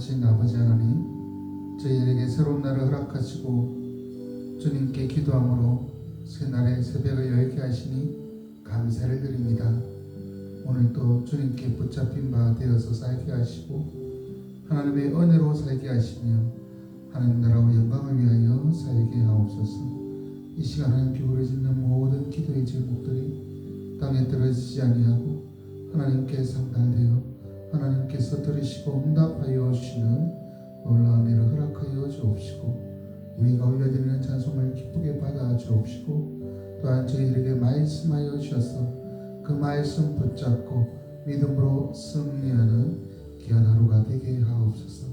전능하신 아버지 하나님, 저희에게 새로운 날을 허락하시고 주님께 기도함으로 새날의 새벽을 열게 하시니 감사를 드립니다. 오늘도 주님께 붙잡힌 바 되어서 살게 하시고 하나님의 은혜로 살게 하시며 하나님 나라와 영광을 위하여 살게 하옵소서. 이 시간 하나님 기울어지는 모든 기도의 제목들이 땅에 떨어지지 아니하고 하나님께 상달되어 하나님께서 들으시고 응답하여 주시는 놀라운 일을 허락하여 주옵시고 우리가 올려드리는 찬송을 기쁘게 받아 주옵시고 또한 저희들에게 말씀하여 주셔서 그 말씀 붙잡고 믿음으로 승리하는 귀한 하루가 되게 하옵소서.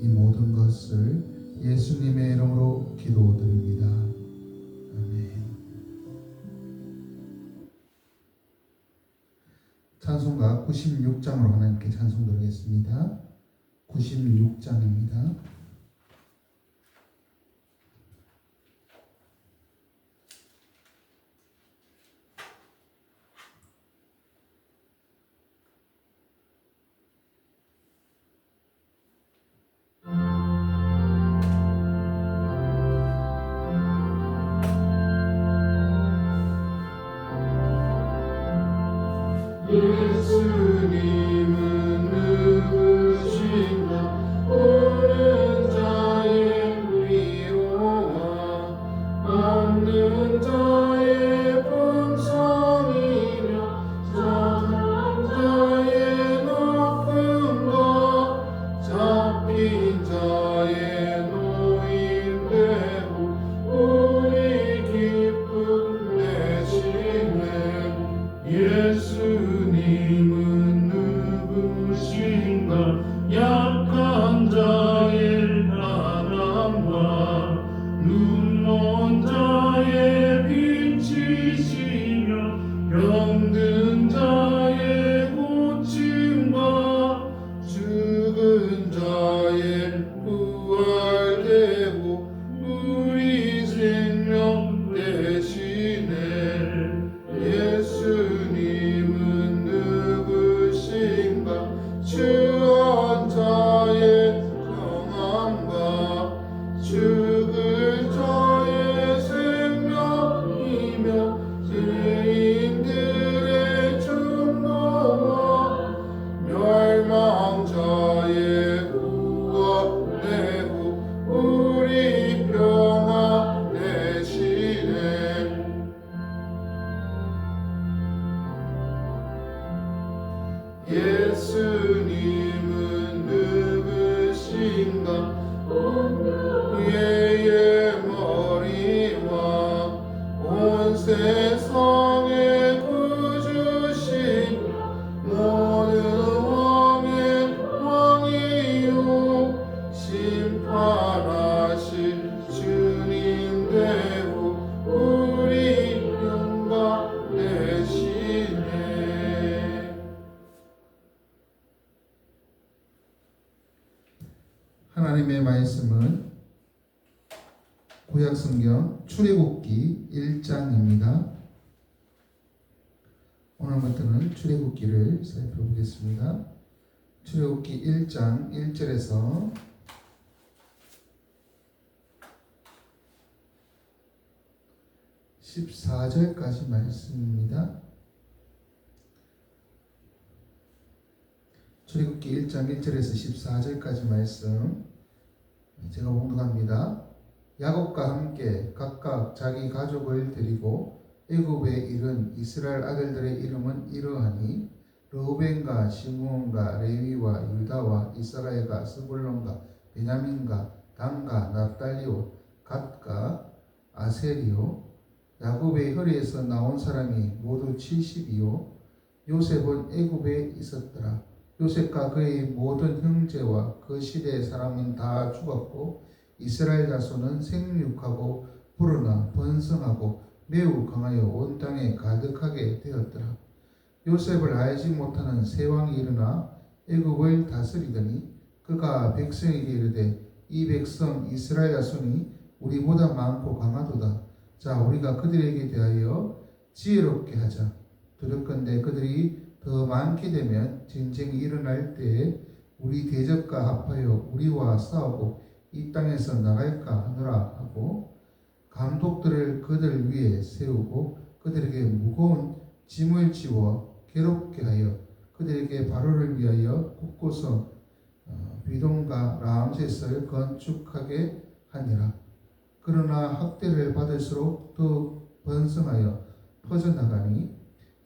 이 모든 것을 예수님의 이름으로 기도드립니다. 아멘. 찬송가 96장으로 하나님께 찬송 드리겠습니다. 96장입니다. 예수님은 누구신가? 오는 자의 위로와 없는 자의 풍성이며 선한 자의 높음과 잡힌 자의 노임되고 우리 기쁨 되시네. 예수님은 누구신가? 약한 자의 바람과 눈먼 자의 빛이시며 병든 자의 고침과 죽은 자의 부활되고 우리 생명 되시네. 예수님은 누구신가? 주한 자의 평안과 죽을 자의 생명이며 죄인들의 중노와 멸망자의 구원되고 우리 평화 되시네. 예수님은 누구신가? 그의 머리와 온 세상의 구주신 모든 왕의 왕이요 심판하실 주님 되고 우리 영광 되시네. 하나님의 말씀은 구약성경 출애굽기 1장입니다. 오늘부터는 출애굽기를 살펴보겠습니다. 출애굽기 1장 1절에서 14절까지 말씀입니다. 출애굽기 1장 1절에서 14절까지 말씀 제가 봉독합니다. 야곱과 함께 각각 자기 가족을 데리고 애굽에 이른 이스라엘 아들들의 이름은 이러하니 르우벤과 시므온과 레위와 유다와 이스라엘과 스불론과 베냐민과 단과 납달리오 갓과 아셀이요 야곱의 허리에서 나온 사람이 모두 70이요 요셉은 애굽에 있었더라. 요셉과 그의 모든 형제와 그 시대의 사람은 다 죽었고 이스라엘 자손은 생육하고 불어나 번성하고 매우 강하여 온 땅에 가득하게 되었더라. 요셉을 알지 못하는 세 왕이 일어나 애굽을 다스리더니 그가 백성에게 이르되 이 백성 이스라엘 자손이 우리보다 많고 강하도다. 자 우리가 그들에게 대하여 지혜롭게 하자. 두렵건대 그들이 더 많게 되면 전쟁이 일어날 때에 우리 대적과 합하여 우리와 싸우고 이 땅에서 나갈까 하느라 하고 감독들을 그들 위에 세우고 그들에게 무거운 짐을 지워 괴롭게 하여 그들에게 바로를 위하여 곳곳서 비동과 람셋을 건축하게 하니라. 그러나 학대를 받을수록 더 번성하여 퍼져나가니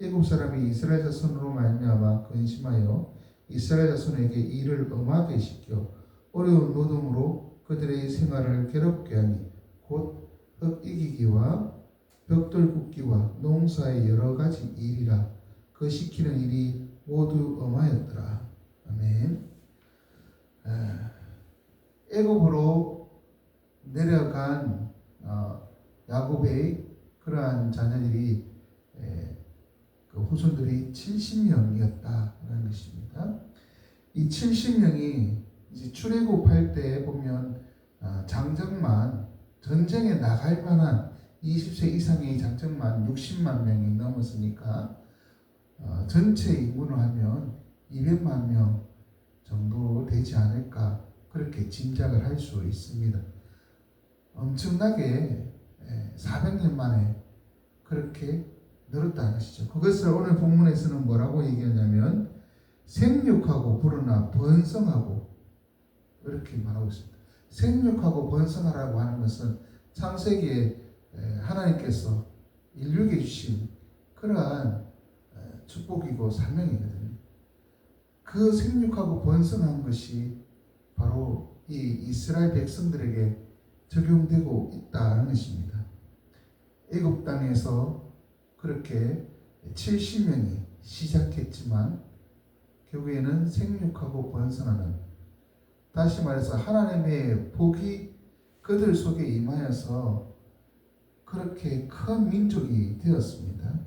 애굽 사람이 이스라엘 자손으로 말미암아 근심하여 이스라엘 자손에게 일을 엄하게 시켜 어려운 노동으로 그들의 생활을 괴롭게 하니 곧 흙 이기기와 벽돌 굽기와 농사의 여러 가지 일이라. 그 시키는 일이 모두 엄하였더라. 아멘. 애굽으로 내려간 야곱의 그러한 자녀들이 그 후손들이 70명이었다는 것입니다. 이 70명이 이제 출애굽할 때 보면 장정만 전쟁에 나갈 만한 20세 이상의 장정만 60만 명이 넘었으니까 전체 인구로 하면 200만 명 정도 되지 않을까 그렇게 짐작을 할 수 있습니다. 엄청나게 400년 만에 그렇게 늘었다는 것이죠. 그것을 오늘 본문에서는 뭐라고 얘기하냐면 생육하고 불어나 번성하고 이렇게 말하고 있습니다. 생육하고 번성하라고 하는 것은 창세기에 하나님께서 인류에게 주신 그러한 축복이고 사명이거든요. 그 생육하고 번성한 것이 바로 이 이스라엘 백성들에게 적용되고 있다는 것입니다. 애굽 땅에서 그렇게 70명이 시작했지만 결국에는 생육하고 번성하는, 다시 말해서 하나님의 복이 그들 속에 임하여서 그렇게 큰 민족이 되었습니다.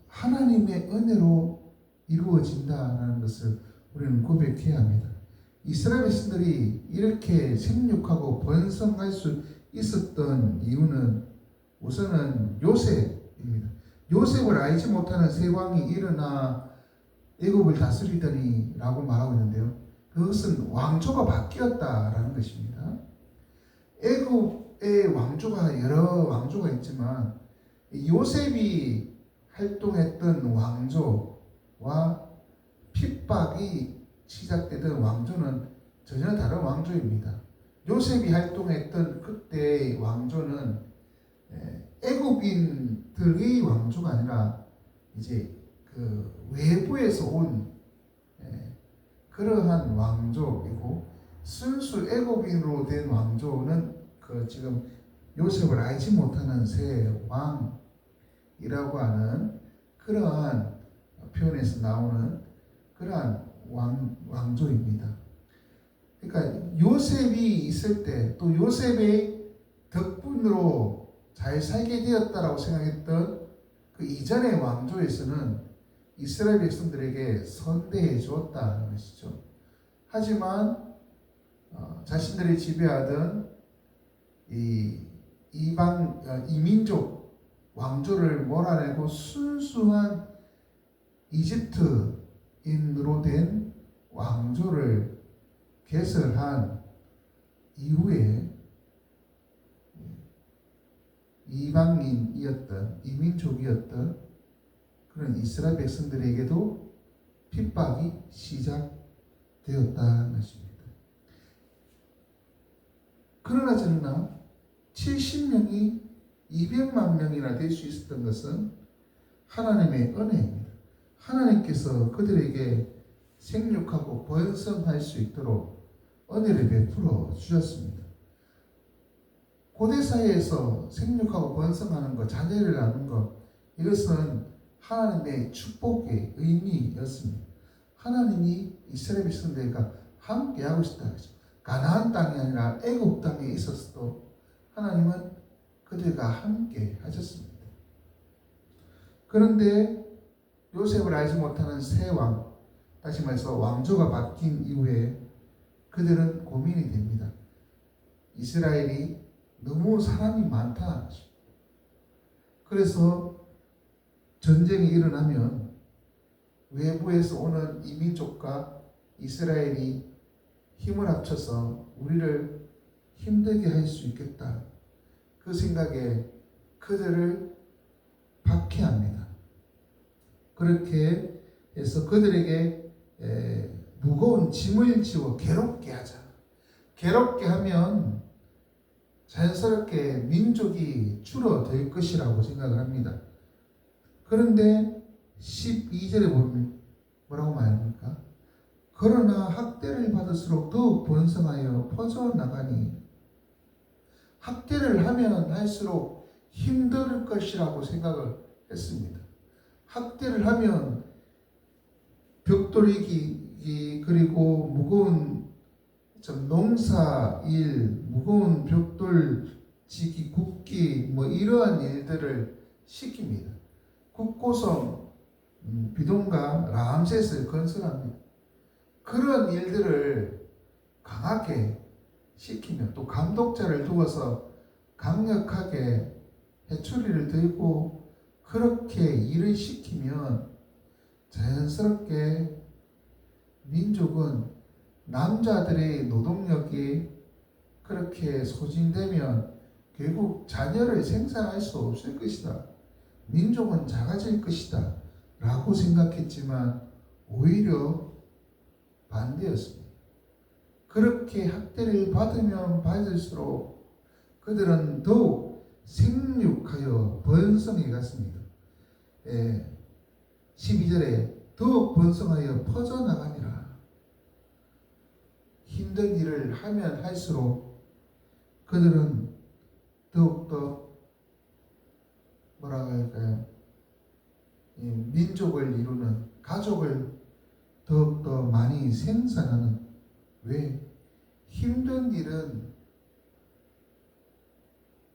하나님의 은혜로 이루어진다는 것을 우리는 고백해야 합니다. 이스라엘 백성들이 이렇게 생육하고 번성할 수 있었던 이유는 우선은 요셉입니다. 요셉을 알지 못하는 세 왕이 일어나 애굽을 다스리더니 라고 말하고 있는데요. 그것은 왕조가 바뀌었다라는 것입니다. 애굽의 왕조가 여러 왕조가 있지만 요셉이 활동했던 왕조와 핍박이 시작되던 왕조는 전혀 다른 왕조입니다. 요셉이 활동했던 그때의 왕조는 애굽인들의 왕조가 아니라 이제 그 외부에서 온 그러한 왕조이고, 순수 애굽인으로 된 왕조는 그 지금 요셉을 알지 못하는 새 왕이라고 하는 그러한 표현에서 나오는 그러한 왕조입니다. 그러니까 요셉이 있을 때 또 요셉의 덕분으로 잘 살게 되었다라고 생각했던 그 이전의 왕조에서는 이스라엘 백성들에게 선대해 주었다는 것이죠. 하지만 자신들이 지배하던 이민족 왕조를 몰아내고 순수한 이집트인으로 된 왕조를 개설한 이후에 이방인이었던 이민족이었던 그런 이스라엘 백성들에게도 핍박이 시작되었다는 것입니다. 그러나 저러나 70명이 200만 명이나 될 수 있었던 것은 하나님의 은혜입니다. 하나님께서 그들에게 생육하고 번성할 수 있도록 은혜를 베풀어 주셨습니다. 고대 사회에서 생육하고 번성하는 것, 자녀를 낳는 것, 이것은 하나님의 축복의 의미였습니다. 하나님이 이스라엘 백성들과 함께하고 있었다는 거죠. 가나안 땅이 아니라 애굽 땅에 있었어도 하나님은 그들과 함께 하셨습니다. 그런데 요셉을 알지 못하는 새 왕, 다시 말해서 왕조가 바뀐 이후에 그들은 고민이 됩니다. 이스라엘이 너무 사람이 많다. 그래서 전쟁이 일어나면 외부에서 오는 이민족과 이스라엘이 힘을 합쳐서 우리를 힘들게 할 수 있겠다. 그 생각에 그들을 박해합니다. 그렇게 해서 그들에게 무거운 짐을 지워 괴롭게 하자. 괴롭게 하면 자연스럽게 민족이 줄어들 것이라고 생각을 합니다. 그런데 12절에 보면 뭐라고 말합니까? 그러나 학대를 받을수록 더욱 번성하여 퍼져나가니, 학대를 하면 할수록 힘들 것이라고 생각을 했습니다. 학대를 하면 벽돌이기 그리고 무거운 농사일, 무거운 벽돌 지기, 굽기 뭐 이러한 일들을 시킵니다. 국고성 비동가 람셋을 건설합니다. 그런 일들을 강하게 시키면, 또 감독자를 두어서 강력하게 해초리를 들고 그렇게 일을 시키면 자연스럽게 민족은 남자들의 노동력이 그렇게 소진되면 결국 자녀를 생산할 수 없을 것이다. 민족은 작아질 것이다. 라고 생각했지만 오히려 반대였습니다. 그렇게 학대를 받으면 받을수록 그들은 더욱 생육하여 번성해 갔습니다. 12절에 더욱 번성하여 퍼져나가니라. 힘든 일을 하면 할수록 그들은 더욱더 뭐라고 할까요? 민족을 이루는, 가족을 더욱더 많이 생산하는. 왜? 힘든 일은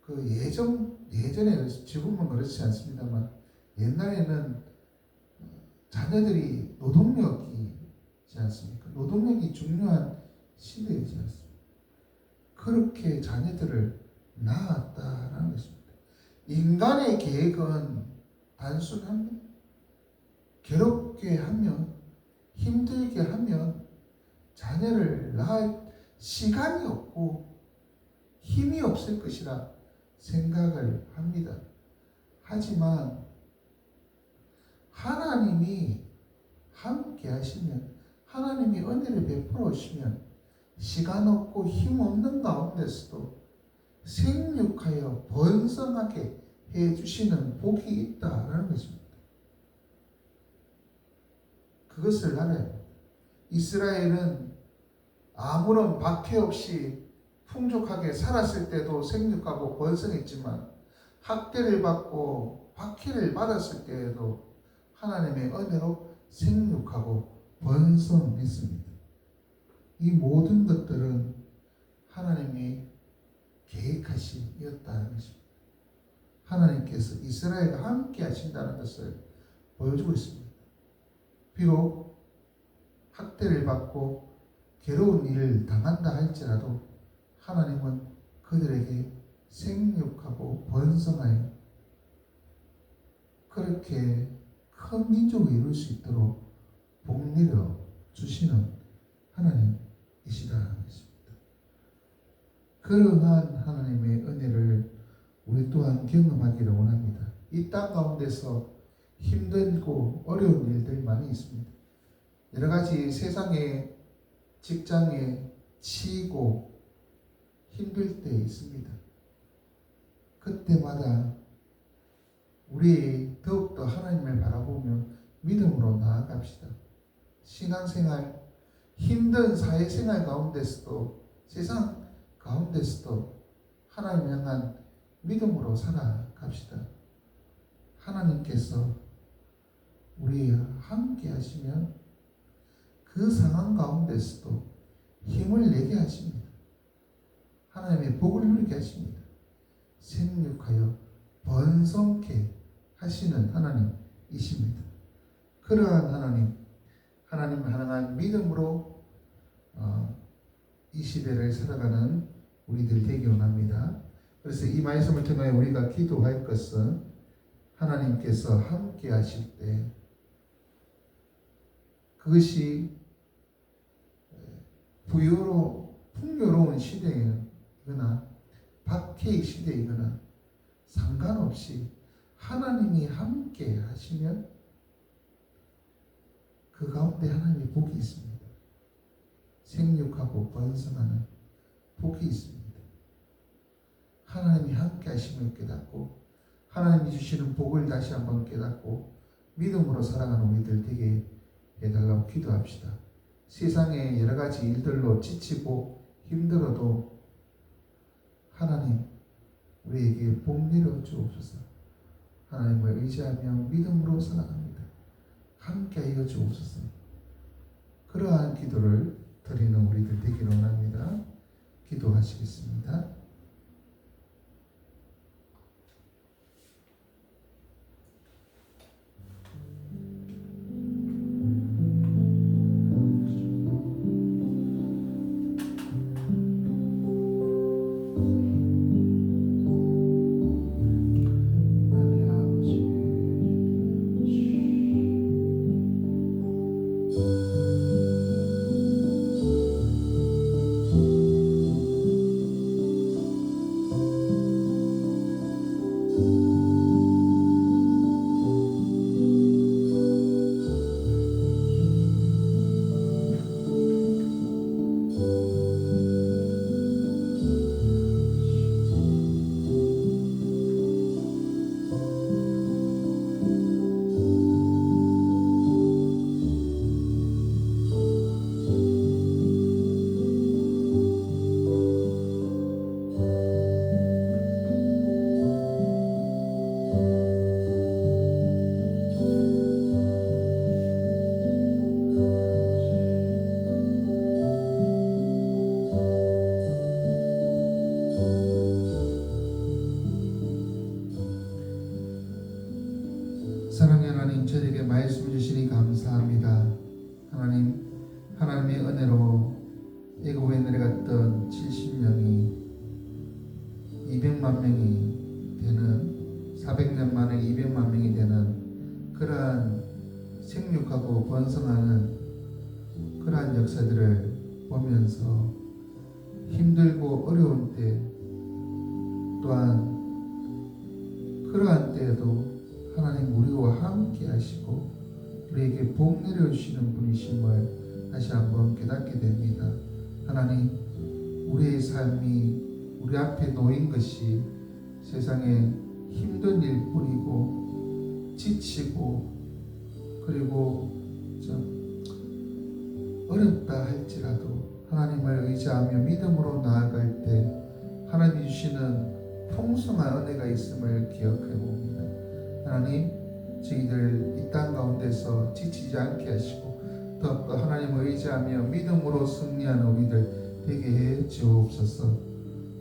그 예전에, 지금은 그렇지 않습니다만 옛날에는 자녀들이 노동력이지 않습니까? 노동력이 중요한 시대이지 않습니까? 그렇게 자녀들을 낳았다라는 것입니다. 인간의 계획은 단순합니다. 괴롭게 하면, 힘들게 하면 자녀를 낳을 시간이 없고 힘이 없을 것이라 생각을 합니다. 하지만 하나님이 함께 하시면, 하나님이 은혜를 베풀어 오시면 시간 없고 힘 없는 가운데서도 생육하여 번성하게 해주시는 복이 있다라는 것입니다. 그것을 알아야 합니다. 이스라엘은 아무런 박해 없이 풍족하게 살았을 때도 생육하고 번성했지만 학대를 받고 박해를 받았을 때에도 하나님의 은혜로 생육하고 번성했습니다. 이 모든 것들은 하나님이 계획하심이었다는 것입니다. 하나님께서 이스라엘과 함께 하신다는 것을 보여주고 있습니다. 비록 학대를 받고 괴로운 일을 당한다 할지라도 하나님은 그들에게 생육하고 번성하여 그렇게 큰 민족을 이룰 수 있도록 복내려 주시는 하나님이시다는 것입니다. 그러한 하나님의 은혜를 우리 또한 경험하기를 원합니다. 이 땅 가운데서 힘들고 어려운 일들 많이 있습니다. 여러 가지 세상에, 직장에 치이고 힘들 때 있습니다. 그때마다 우리 더욱더 하나님을 바라보며 믿음으로 나아갑시다. 신앙생활, 힘든 사회생활 가운데서도, 세상 가운데서도 하나님 향한 믿음으로 살아갑시다. 하나님께서 우리와 함께 하시면 그 상황 가운데서도 힘을 내게 하십니다. 하나님의 복을 누리게 하십니다. 생육하여 번성케 하시는 하나님이십니다. 그러한 하나님을 향한 믿음으로 이 시대를 살아가는 우리들 되기 원합니다. 그래서 이 말씀을 통해 우리가 기도할 것은 하나님께서 함께 하실 때 그것이 풍요로운 시대이거나 박해의 시대이거나 상관없이 하나님이 함께 하시면 그 가운데 하나님의 복이 있습니다. 생육하고 번성하는 복이 있습니다. 하나님이 함께 하심을 깨닫고 하나님이 주시는 복을 다시 한번 깨닫고 믿음으로 살아가는 우리들 되게 해달라고 기도합시다. 세상의 여러 가지 일들로 지치고 힘들어도 하나님 우리에게 복 내려 주옵소서. 하나님을 의지하며 믿음으로 살아갑니다. 함께하여 주옵소서. 그러한 기도를 드리는 우리들 되기를 원합니다. 기도하시겠습니다. 사랑의 하나님, 저에게 말씀 주시니 감사합니다. 하나님, 하나님의 은혜로 애굽에 내려갔던 70명이 200만 명이 되는 400년 만에 200만 명이 되는 그러한 생육하고 번성하는 그러한 역사들을 보면서 힘들고 어려운 때 또한 그러한 때에도 하나님 우리와 함께 하시고 우리에게 복 내려주시는 분이심을 다시 한번 깨닫게 됩니다. 하나님, 우리의 삶이 우리 앞에 놓인 것이 세상에 힘든 일뿐이고 지치고 그리고 좀 어렵다 할지라도 하나님을 의지하며 믿음으로 나아갈 때 하나님이 주시는 풍성한 은혜가 있음을 기억해 봅니다. 하나님, 저희들 이 땅 가운데서 지치지 않게 하시고 또 하나님을 의지하며 믿음으로 승리하는 우리들 되게 해 주옵소서.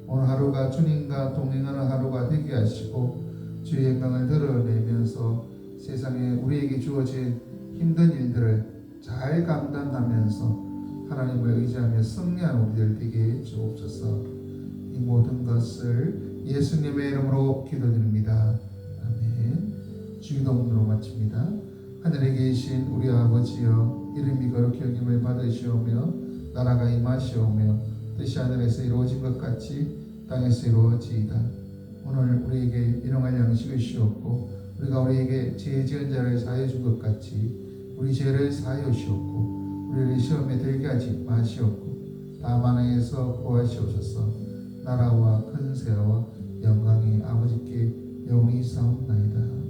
오늘 하루가 주님과 동행하는 하루가 되게 하시고 주의 영광을 드러내면서 세상에 우리에게 주어진 힘든 일들을 잘 감당하면서 하나님을 의지하며 승리하는 우리들 되게 해 주옵소서. 이 모든 것을 예수님의 이름으로 기도드립니다. 아멘. 주기도문으로 마칩니다. 하늘에 계신 우리 아버지여, 이름이 거룩히 여김을 받으시오며 나라가 임하시오며 뜻이 하늘에서 이루어진 것 같이 땅에서 이루어지이다. 오늘 우리에게 일용할 양식을 주시옵고 우리가 우리에게 죄 지은 자를 사하여 준 것 같이 우리 죄를 사하여 주시옵고 우리를 시험에 들게 하지 마시옵고 다만 악에서 구하시옵소서. 나라와 권세와 영광이 아버지께 영원히 있사옵나이다.